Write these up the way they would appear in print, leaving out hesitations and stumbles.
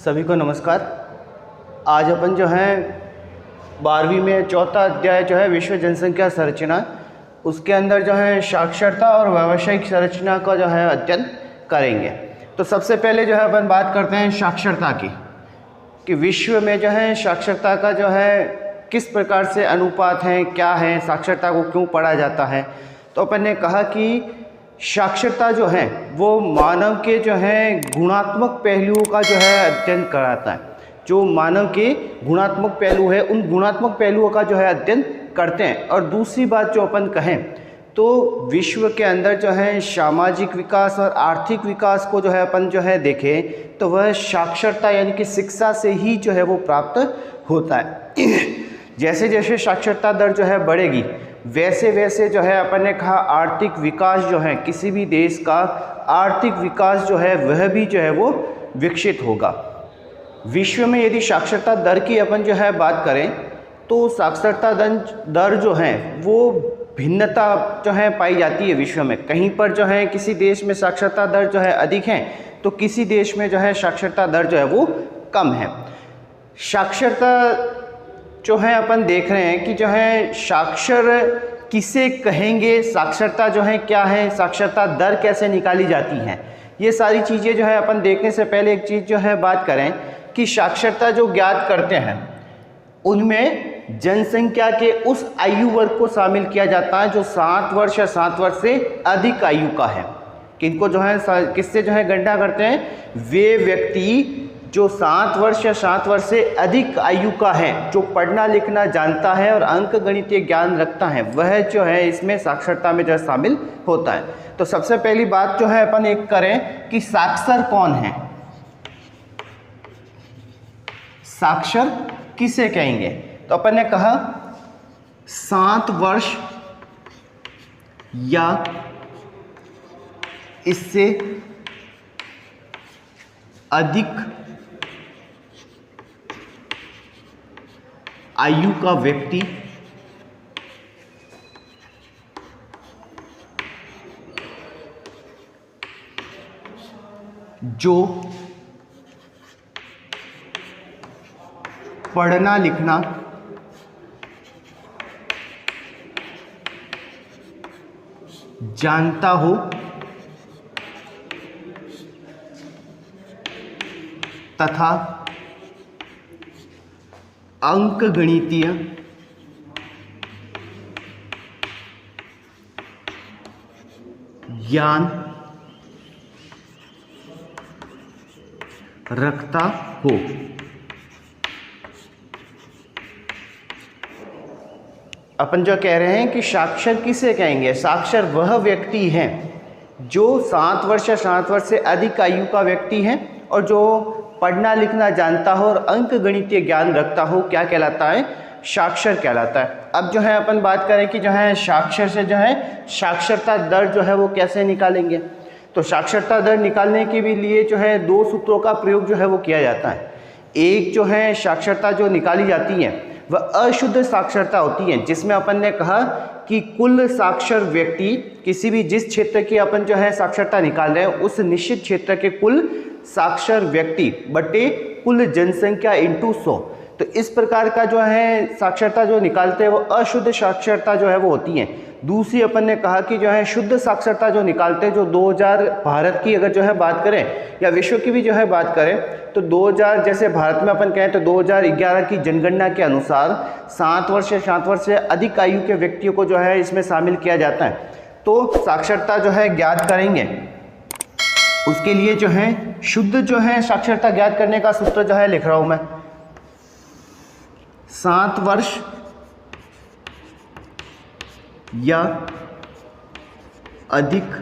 सभी को नमस्कार। आज अपन जो है 12वीं में चौथा अध्याय जो है विश्व जनसंख्या संरचना, उसके अंदर जो है साक्षरता और व्यावसायिक संरचना का जो है अध्ययन करेंगे। तो सबसे पहले जो है अपन बात करते हैं साक्षरता की, कि विश्व में जो है साक्षरता का जो है किस प्रकार से अनुपात है, क्या है, साक्षरता को क्यों पढ़ा जाता है। तो अपन ने कहा कि साक्षरता जो है वो मानव के जो है गुणात्मक पहलुओं का जो है अध्ययन कराता है। जो मानव के गुणात्मक पहलू है उन गुणात्मक पहलुओं का जो है अध्ययन करते हैं। और दूसरी बात जो अपन कहें तो विश्व के अंदर जो है सामाजिक विकास और आर्थिक विकास को जो है अपन जो है देखें तो वह साक्षरता यानी कि शिक्षा से ही जो है वो प्राप्त होता है। जैसे जैसे साक्षरता दर जो है बढ़ेगी वैसे वैसे जो है अपन ने कहा आर्थिक विकास जो है किसी भी देश का आर्थिक विकास जो है वह भी जो है वो विकसित होगा। विश्व में यदि साक्षरता दर की अपन जो है बात करें तो साक्षरता दर जो है वो भिन्नता जो है पाई जाती है विश्व में। कहीं पर जो है किसी देश में साक्षरता दर जो है अधिक है तो किसी देश में जो है साक्षरता दर जो है वो कम है। साक्षरता जो है अपन देख रहे हैं कि जो है साक्षर किसे कहेंगे, साक्षरता जो है क्या है, साक्षरता दर कैसे निकाली जाती है, ये सारी चीज़ें जो है अपन देखने से पहले एक चीज़ जो है बात करें कि साक्षरता जो ज्ञात करते हैं उनमें जनसंख्या के उस आयु वर्ग को शामिल किया जाता है जो 7 वर्ष या 7 वर्ष से अधिक आयु का है। किनको जो है किससे जो है गणना करते हैं, वे व्यक्ति जो 7 वर्ष या 7 वर्ष से अधिक आयु का है, जो पढ़ना लिखना जानता है और अंक गणितीय ज्ञान रखता है, वह जो है इसमें साक्षरता में जो है शामिल होता है। तो सबसे पहली बात जो है अपन एक करें कि साक्षर कौन है, साक्षर किसे कहेंगे। तो अपन ने कहा 7 वर्ष या इससे अधिक आयु का व्यक्ति जो पढ़ना लिखना जानता हो तथा अंक गणितीय ज्ञान रखता हो। अपन जो कह रहे हैं कि साक्षर किसे कहेंगे, साक्षर वह व्यक्ति है जो 7 वर्ष या 7 वर्ष से अधिक आयु का व्यक्ति है और जो पढ़ना लिखना जानता हो और अंक गणितीय ज्ञान रखता हो, क्या कहलाता है, साक्षर कहलाता है। अब जो है अपन बात करें कि जो है साक्षर से जो है साक्षरता दर जो है वो कैसे निकालेंगे। तो साक्षरता दर निकालने के भी लिए जो है 2 सूत्रों का प्रयोग जो है वो किया जाता है। एक जो है साक्षरता जो निकाली जाती है वह अशुद्ध साक्षरता होती है, जिसमें अपन ने कहा कि कुल साक्षर व्यक्ति किसी भी जिस क्षेत्र की अपन जो है साक्षरता निकाल रहे हैं उस निश्चित क्षेत्र के कुल साक्षर व्यक्ति बटे कुल जनसंख्या इंटू 100। तो इस प्रकार का जो है साक्षरता जो निकालते हैं वो अशुद्ध साक्षरता जो है वो होती है। दूसरी अपन ने कहा कि जो है शुद्ध साक्षरता जो निकालते हैं, जो 2000 भारत की अगर जो है बात करें या विश्व की भी जो है बात करें तो 2000 जैसे भारत में अपन कहें तो 2011 की जनगणना के अनुसार 7 वर्ष या 7 वर्ष से अधिक आयु के व्यक्तियों को जो है इसमें शामिल किया जाता है। तो साक्षरता जो है ज्ञात करेंगे उसके लिए जो है शुद्ध जो है साक्षरता ज्ञात करने का सूत्र जो है लिख रहा हूं मैं। 7 वर्ष या अधिक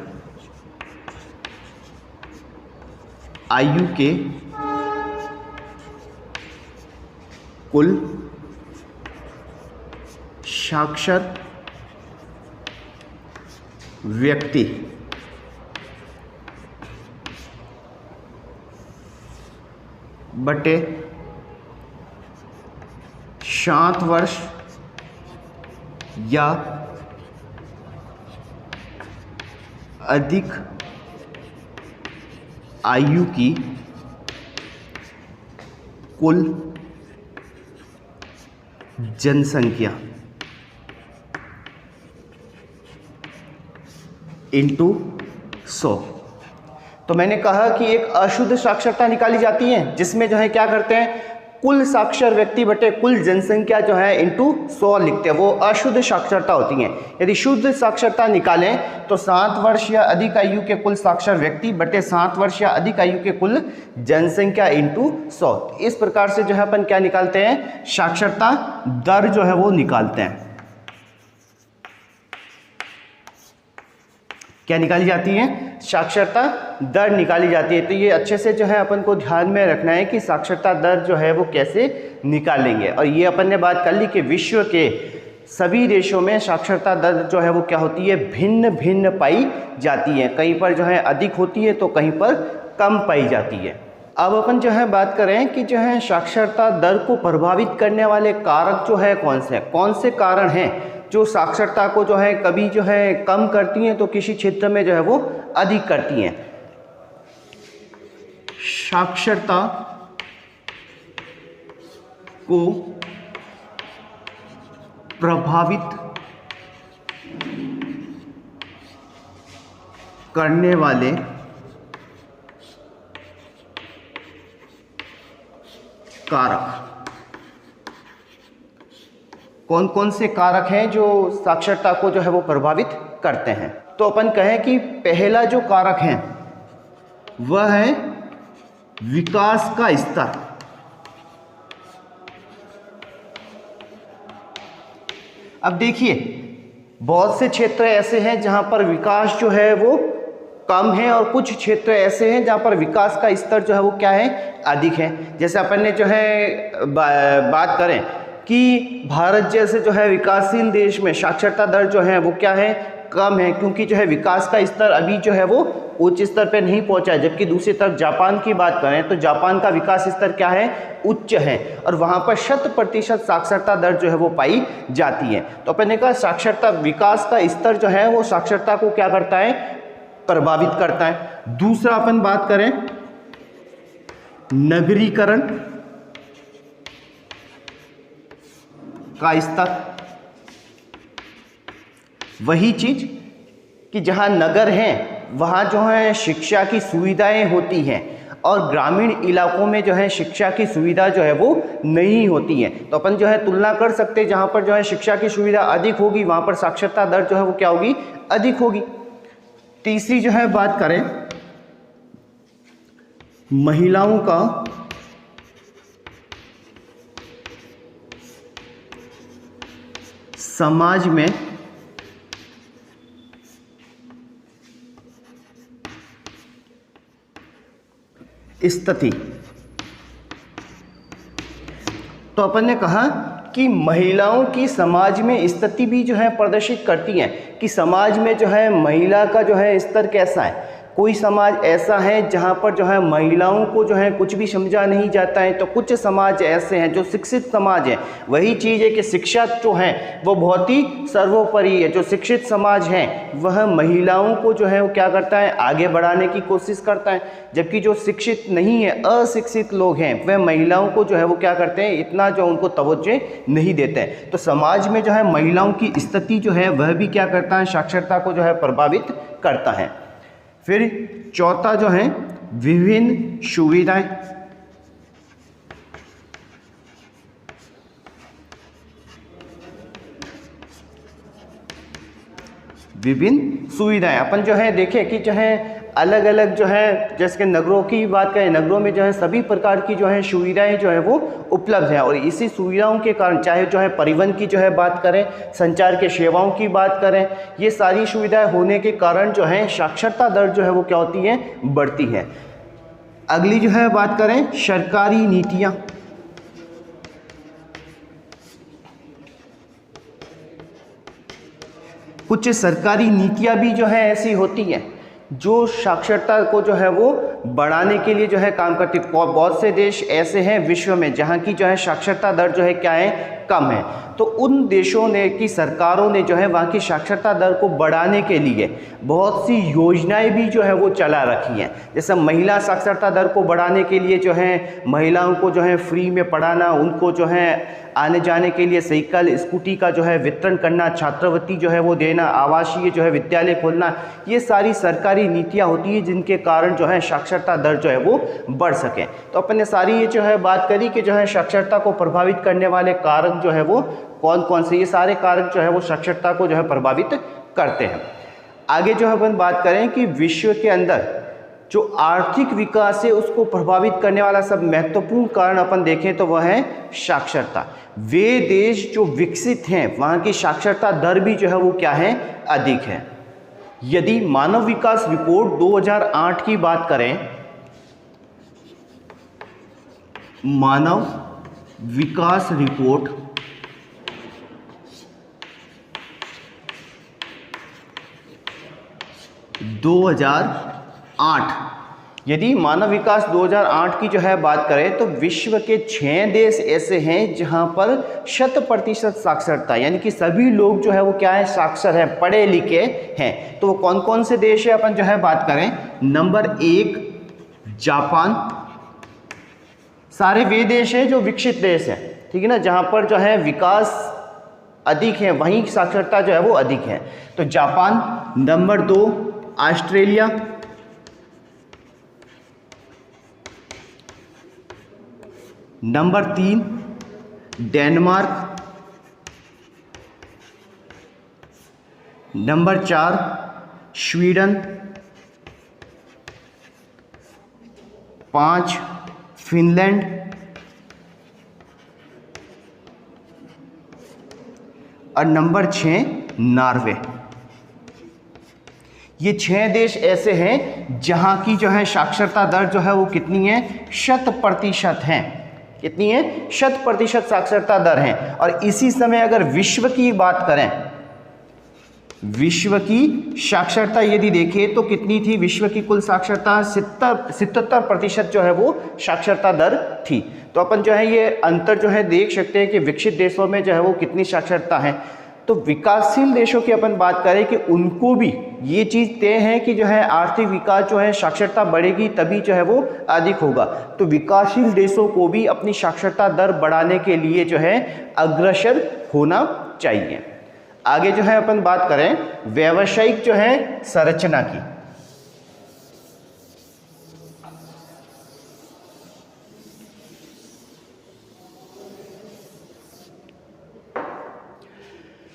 आयु के कुल साक्षर व्यक्ति बटे 7 वर्ष या अधिक आयु की कुल जनसंख्या इंटू 100। तो मैंने कहा कि एक अशुद्ध साक्षरता निकाली जाती है जिसमें जो है क्या करते हैं, कुल साक्षर व्यक्ति बटे कुल जनसंख्या जो है इंटू 100 लिखते हैं, वो अशुद्ध साक्षरता होती है। यदि शुद्ध साक्षरता निकालें तो 7 वर्ष या अधिक आयु के कुल साक्षर व्यक्ति बटे 7 वर्ष या अधिक आयु के कुल जनसंख्या इंटू 100। इस प्रकार से जो है अपन क्या निकालते हैं, साक्षरता दर जो है वो निकालते हैं। क्या निकाली जाती है, साक्षरता दर निकाली जाती है। तो ये अच्छे से जो है अपन को ध्यान में रखना है कि साक्षरता दर जो है वो कैसे निकालेंगे। और ये अपन ने बात कर ली कि विश्व के सभी देशों में साक्षरता दर जो है वो क्या होती है, भिन्न भिन्न पाई जाती है। कहीं पर जो है अधिक होती है तो कहीं पर कम पाई जाती है। अब अपन जो है बात करें कि जो है साक्षरता दर को प्रभावित करने वाले कारक जो है कौन से कारण हैं जो साक्षरता को जो है कभी जो है कम करती हैं तो किसी क्षेत्र में जो है वो अधिक करती हैं। साक्षरता को प्रभावित करने वाले कारक कौन कौन से कारक हैं जो साक्षरता को जो है वो प्रभावित करते हैं। तो अपन कहें कि पहला जो कारक है वह है विकास का स्तर। अब देखिए बहुत से क्षेत्र ऐसे हैं जहां पर विकास जो है वो कम है और कुछ क्षेत्र ऐसे हैं जहां पर विकास का स्तर जो है वो क्या है, अधिक है। जैसे अपन ने जो है बात करें कि भारत जैसे जो है विकासशील देश में साक्षरता दर जो है वो क्या है, कम है, क्योंकि जो है विकास का स्तर अभी जो है वो उच्च स्तर पे नहीं पहुंचा है। जबकि दूसरी तरफ जापान की बात करें तो जापान का विकास स्तर क्या है, उच्च है, और वहां पर 100% साक्षरता दर जो है वो पाई जाती है। तो अपन ने कहा साक्षरता विकास का स्तर जो है वो साक्षरता को क्या करता है, प्रभावित करता है। दूसरा अपन बात करें नगरीकरण का स्तर। वही चीज कि जहां नगर हैं वहां जो है शिक्षा की सुविधाएं होती हैं और ग्रामीण इलाकों में जो है शिक्षा की सुविधा जो है वो नहीं होती है। तो अपन जो है तुलना कर सकते हैं, जहां पर जो है शिक्षा की सुविधा अधिक होगी वहां पर साक्षरता दर जो है वो क्या होगी, अधिक होगी। तीसरी जो है बात करें महिलाओं का समाज में स्थिति। तो अपन ने कहा कि महिलाओं की समाज में स्थिति भी जो है प्रदर्शित करती है कि समाज में जो है महिला का जो है स्तर कैसा है। कोई समाज ऐसा है जहाँ पर जो है महिलाओं को जो है कुछ भी समझा नहीं जाता है, तो कुछ समाज ऐसे हैं जो शिक्षित समाज है। वही चीज़ है कि शिक्षा जो है वो बहुत ही सर्वोपरि है। जो शिक्षित समाज है वह महिलाओं को जो है वो क्या करता है, आगे बढ़ाने की कोशिश करता है। जबकि जो शिक्षित नहीं है, अशिक्षित लोग हैं, वह महिलाओं को जो है वो क्या करते हैं, इतना जो उनको तवज्जो नहीं देते हैं। तो समाज में जो है महिलाओं की स्थिति जो है वह भी क्या करता है, साक्षरता को जो है प्रभावित करता है। फिर चौथा जो है विभिन्न सुविधाएं। विभिन्न सुविधाएं अपन जो है देखें कि जो है अलग अलग जो है, जैसे कि नगरों की बात करें, नगरों में जो है सभी प्रकार की जो है सुविधाएं जो है वो उपलब्ध है। और इसी सुविधाओं के कारण चाहे जो है परिवहन की जो है बात करें, संचार के सेवाओं की बात करें, ये सारी सुविधाएं होने के कारण जो है साक्षरता दर जो है वो क्या होती है, बढ़ती है। अगली जो है बात करें सरकारी नीतियाँ। कुछ सरकारी नीतियाँ भी जो है ऐसी होती हैं जो साक्षरता को जो है वो बढ़ाने के लिए जो है काम करती है। बहुत से देश ऐसे हैं विश्व में जहाँ की जो है साक्षरता दर जो है क्या है, कम है। तो उन देशों ने की सरकारों ने जो है वहाँ की साक्षरता दर को बढ़ाने के लिए बहुत सी योजनाएं भी जो है वो चला रखी हैं। जैसे महिला साक्षरता दर को बढ़ाने के लिए जो है महिलाओं को जो है फ्री में पढ़ाना, उनको जो है आने जाने के लिए साइकिल स्कूटी का जो है वितरण करना, छात्रवृत्ति जो है वो देना, आवासीय जो है विद्यालय खोलना, ये सारी सरकारी नीतियाँ होती है जिनके कारण जो है साक्षरता दर जो है वो बढ़ सके। तो अपन ने सारी ये जो है बात करी कि जो है साक्षरता को प्रभावित करने वाले कारक जो है वो कौन कौन से, ये सारे कारक जो है वो साक्षरता को जो है प्रभावित करते हैं। आगे जो है अपन बात करें कि विश्व के अंदर जो आर्थिक विकास है उसको प्रभावित करने वाला सब महत्वपूर्ण कारण अपन देखें तो वह है साक्षरता। वे देश जो विकसित हैं वहाँ की साक्षरता दर भी जो है वो क्या है, अधिक है। यदि मानव विकास रिपोर्ट 2008 की बात करें, मानव विकास रिपोर्ट 2008, यदि मानव विकास 2008 की जो है बात करें तो विश्व के 6 देश ऐसे हैं जहां पर 100% साक्षरता, यानी कि सभी लोग जो है वो क्या है, साक्षर हैं, पढ़े लिखे हैं। तो वो कौन कौन से देश है अपन जो है बात करें, नंबर 1 जापान, सारे वे देश हैं जो विकसित देश हैं, ठीक है ना, जहां पर जो है विकास अधिक है वहीं साक्षरता जो है वो अधिक है। तो Japan, number 2 Australia, number 3 Denmark, number 4 Sweden, 5 Finland, और नंबर 6 नॉर्वे। ये 6 देश ऐसे हैं जहां की जो है साक्षरता दर जो है वो कितनी है, 100% है। कितनी है, 100% साक्षरता दर है। और इसी समय अगर विश्व की बात करें, विश्व की साक्षरता यदि देखें तो कितनी थी, विश्व की कुल साक्षरता 77% जो है वो साक्षरता दर थी। तो अपन जो है ये अंतर जो है देख सकते हैं कि विकसित देशों में जो है वो कितनी साक्षरता है। तो विकासशील देशों की अपन बात करें कि उनको भी ये चीज़ तय है कि जो है आर्थिक विकास जो है साक्षरता बढ़ेगी तभी जो है वो अधिक होगा। तो विकासशील देशों को भी अपनी साक्षरता दर बढ़ाने के लिए जो है अग्रसर होना चाहिए। आगे जो है अपन बात करें व्यावसायिक जो है संरचना की।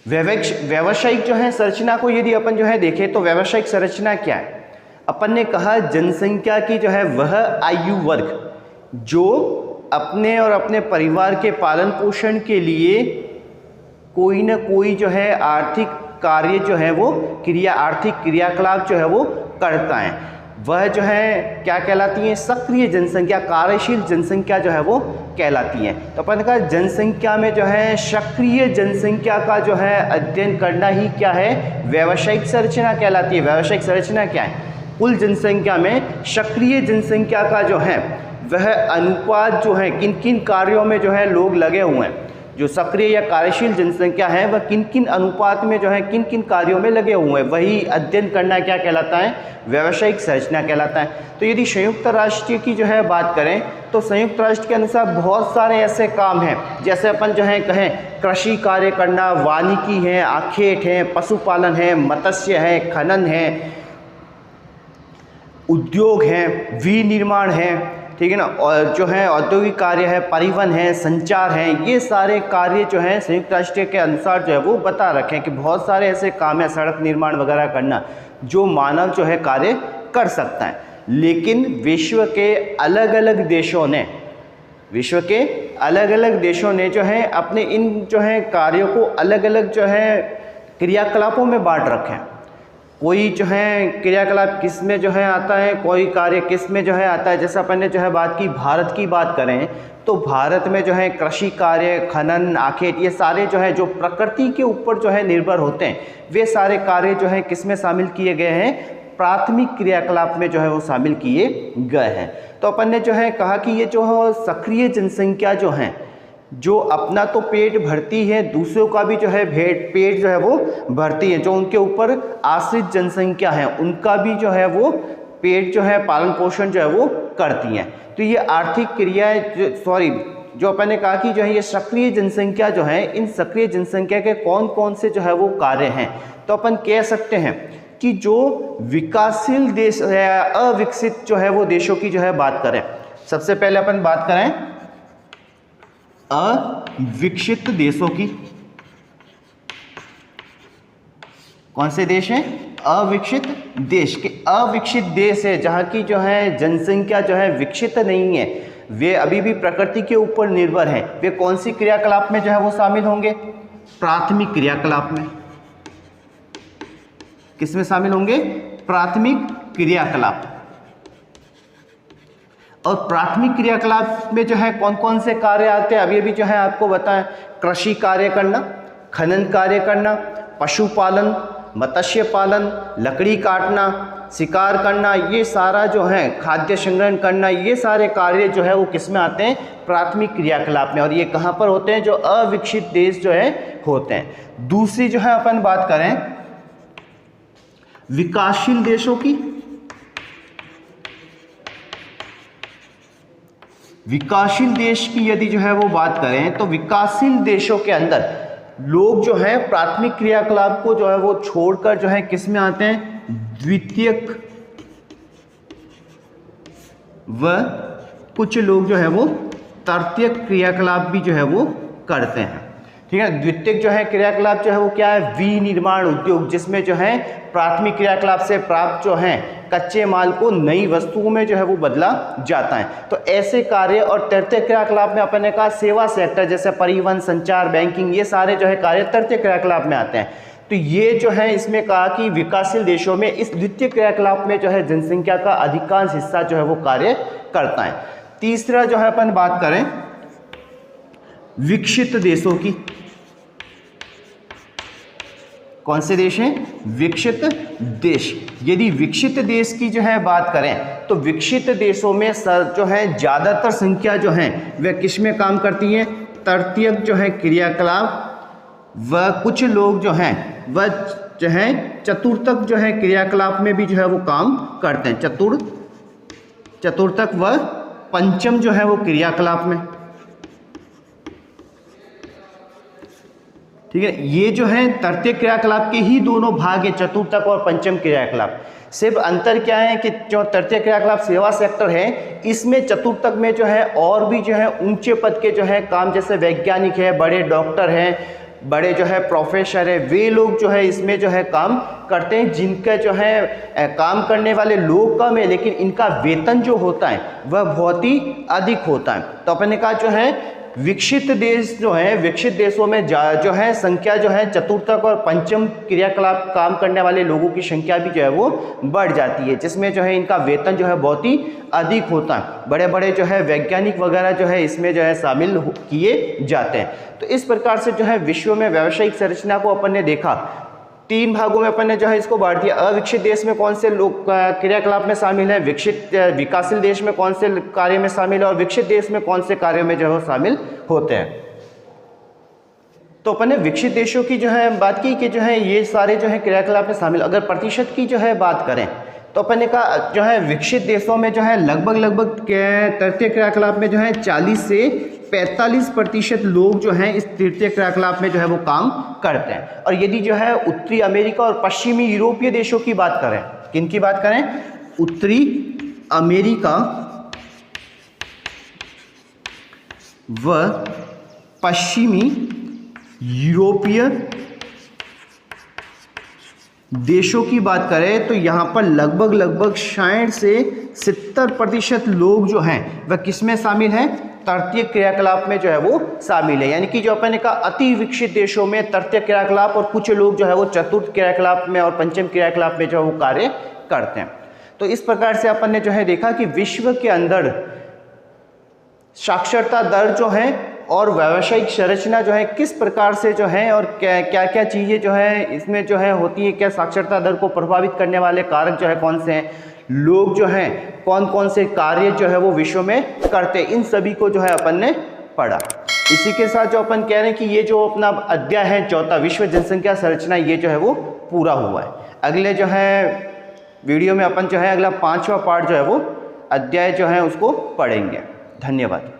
व्यावसायिक जो है संरचना को यदि अपन जो है देखें तो व्यावसायिक संरचना क्या है, अपन ने कहा जनसंख्या की जो है वह आयु वर्ग जो अपने और अपने परिवार के पालन पोषण के लिए कोई ना कोई जो है आर्थिक कार्य जो है वो आर्थिक क्रियाकलाप जो है वो करता है, वह जो है क्या कहलाती है, सक्रिय जनसंख्या, कार्यशील जनसंख्या जो है वो कहलाती है। तो अपन का जनसंख्या में जो है सक्रिय जनसंख्या का जो है अध्ययन करना ही क्या है, व्यावसायिक संरचना कहलाती है। व्यावसायिक संरचना क्या है, कुल जनसंख्या में सक्रिय जनसंख्या का जो है वह अनुपात जो है किन किन कार्यों में जो है लोग लगे हुए हैं, जो सक्रिय या कार्यशील जनसंख्या है वह किन किन अनुपात में जो है किन किन कार्यों में लगे हुए हैं, वही अध्ययन करना क्या कहलाता है, व्यावसायिक संरचना कहलाता है। तो यदि संयुक्त राष्ट्र की जो है बात करें तो संयुक्त राष्ट्र के अनुसार बहुत सारे ऐसे काम हैं, जैसे अपन जो है कहें कृषि कार्य करना, वानिकी है, आखेट है, पशुपालन है, मत्स्य है, खनन है, उद्योग है, विनिर्माण है, ठीक है ना, और जो है औद्योगिक कार्य है, परिवहन है, संचार है, ये सारे कार्य जो है संयुक्त राष्ट्र के अनुसार जो है वो बता रखे हैं कि बहुत सारे ऐसे काम है, सड़क निर्माण वगैरह करना, जो मानव जो है कार्य कर सकता है। लेकिन विश्व के अलग अलग देशों ने जो है अपने इन जो है कार्यों को अलग अलग जो है क्रियाकलापों में बांट रखे हैं। कोई जो है क्रियाकलाप किस में जो है आता है, कोई कार्य किस में जो है आता है। जैसे अपन ने जो है बात की, भारत की बात करें तो भारत में जो है कृषि कार्य, खनन, आखेट, ये सारे जो है जो प्रकृति के ऊपर जो है निर्भर होते हैं, वे सारे कार्य जो है किस में शामिल किए गए हैं, प्राथमिक क्रियाकलाप में जो है वो शामिल किए गए हैं। तो अपन ने जो है कहा कि ये जो सक्रिय जनसंख्या जो है जो अपना तो पेट भरती है, दूसरों का भी जो है पेट जो है वो भरती है। जो उनके ऊपर आश्रित जनसंख्या है उनका भी जो है वो पेट जो है पालन पोषण जो है वो करती हैं। तो ये आर्थिक क्रियाएं जो अपन ने कहा कि जो है ये सक्रिय जनसंख्या जो है, इन सक्रिय जनसंख्या के कौन कौन से जो है वो कार्य हैं। तो अपन कह सकते हैं कि जो विकासशील देश या अविकसित जो है वो देशों की जो है बात करें, सबसे पहले अपन बात करें अविकसित देशों की। कौन से देश हैं? अविकसित देश के अविकसित देश है जहाँ की जो है जनसंख्या जो है विकसित नहीं है, वे अभी भी प्रकृति के ऊपर निर्भर हैं। वे कौन सी क्रियाकलाप में जो है वो शामिल होंगे? प्राथमिक क्रियाकलाप में। किसमें शामिल होंगे? प्राथमिक क्रियाकलाप। और प्राथमिक क्रियाकलाप में जो है कौन कौन से कार्य आते हैं अभी अभी जो है आपको बताएं। कृषि कार्य करना, खनन कार्य करना, पशुपालन, मत्स्य पालन, लकड़ी काटना, शिकार करना, ये सारा जो है खाद्य संग्रहण करना, ये सारे कार्य जो है वो किस में आते हैं? प्राथमिक क्रियाकलाप में। और ये कहाँ पर होते हैं? जो अविकसित देश जो है होते हैं। दूसरी जो है अपन बात करें विकासशील देशों की। विकासशील देश की यदि जो है वो बात करें तो विकासशील देशों के अंदर लोग जो है प्राथमिक क्रियाकलाप को जो है वो छोड़कर जो है किस में आते हैं? द्वितीयक, व कुछ लोग जो है वो तृतीयक क्रियाकलाप भी जो है वो करते हैं। ठीक है, द्वितीयक जो है क्रियाकलाप जो है वो क्या है? विनिर्माण उद्योग, जिसमें जो है प्राथमिक क्रियाकलाप से प्राप्त जो है कच्चे माल को नई वस्तुओं में जो है वो बदला जाता है। तो ऐसे कार्य। और तृतीय क्रियाकलाप में अपन ने कहा सेवा सेक्टर, जैसे परिवहन, संचार, बैंकिंग, ये सारे जो है कार्य तृतीय क्रियाकलाप में आते हैं। तो ये जो है इसमें कहा कि विकासशील देशों में इस द्वितीय क्रियाकलाप में जो है जनसंख्या का अधिकांश हिस्सा जो है वो कार्य करता है। तीसरा जो है अपन बात करें विकसित देशों की। कौन से देश हैं? विकसित देश। यदि विकसित देश की जो है बात करें तो विकसित देशों में जो है ज़्यादातर संख्या जो है वह किस में काम करती है? तृतीयक जो है क्रियाकलाप, व कुछ लोग जो हैं वह जो है चतुर्थक जो है क्रियाकलाप में भी जो है वो काम करते हैं। चतुर्थक व पंचम जो है वो क्रियाकलाप में। ठीक है, ये जो है तृतीय क्रियाकलाप के ही दोनों भाग है, चतुर्थक और पंचम क्रियाकलाप। सिर्फ अंतर क्या है कि जो तृतीय क्रियाकलाप सेवा सेक्टर है, इसमें चतुर्थक में जो है और भी जो है ऊंचे पद के जो है काम, जैसे वैज्ञानिक है, बड़े डॉक्टर हैं, बड़े जो है प्रोफेसर है, वे लोग जो है इसमें जो है काम करते हैं, जिनका जो है काम करने वाले लोग कम है लेकिन इनका वेतन जो होता है वह बहुत ही अधिक होता है। तो अपन ने कहा जो है विकसित देश जो है, विकसित देशों में जो है संख्या जो है चतुर्थक और पंचम क्रियाकलाप काम करने वाले लोगों की संख्या भी जो है वो बढ़ जाती है, जिसमें जो है इनका वेतन जो है बहुत ही अधिक होता है। बड़े बड़े जो है वैज्ञानिक वगैरह जो है इसमें जो है शामिल किए जाते हैं। तो इस प्रकार से जो है विश्व में व्यावसायिक संरचना को अपन ने देखा। 3 भागों में अपन ने जो है इसको बांट दिया। अविकसित देश में कौन से लोग क्रियाकलाप में शामिल है, विकासशील देश में कौन से कार्य में शामिल है, और विकसित देश में कौन से कार्यों में जो है शामिल होते हैं। तो अपन ने विकसित देशों की जो है बात की कि जो है ये सारे जो है क्रियाकलाप में शामिल। अगर प्रतिशत की जो है बात करें तो अपन ने कहा जो है विकसित देशों में जो है लगभग तृतीय क्रियाकलाप में जो है 40 से 45% लोग जो हैं इस तृतीय क्रियाकलाप में जो है वो काम करते हैं। और यदि जो है उत्तरी अमेरिका और पश्चिमी यूरोपीय देशों की बात करें, किन की बात करें? उत्तरी अमेरिका व पश्चिमी यूरोपीय देशों की बात करें तो यहाँ पर लगभग 60 से 70% लोग जो हैं वह किस में शामिल हैं? तृतीय क्रियाकलाप में जो है वो शामिल है। यानी कि जो अपन ने कहा अति विकसित देशों में तृतीय क्रियाकलाप और कुछ लोग जो है वो चतुर्थ क्रियाकलाप में और पंचम क्रियाकलाप में जो है वो कार्य करते हैं। तो इस प्रकार से अपन ने जो है देखा कि विश्व के अंदर साक्षरता दर जो है और व्यावसायिक संरचना जो है किस प्रकार से जो है और क्या क्या चीज़ें जो है इसमें जो है होती है, क्या साक्षरता दर को प्रभावित करने वाले कारक जो है कौन से हैं, लोग जो हैं कौन कौन से कार्य जो है वो विश्व में करते हैं, इन सभी को जो है अपन ने पढ़ा। इसी के साथ जो अपन कह रहे हैं कि ये जो अपना अध्याय है चौथा विश्व जनसंख्या संरचना, ये जो है वो पूरा हुआ है। अगले जो है वीडियो में अपन जो है अगला 5वां पार्ट जो है वो अध्याय जो है उसको पढ़ेंगे। धन्यवाद।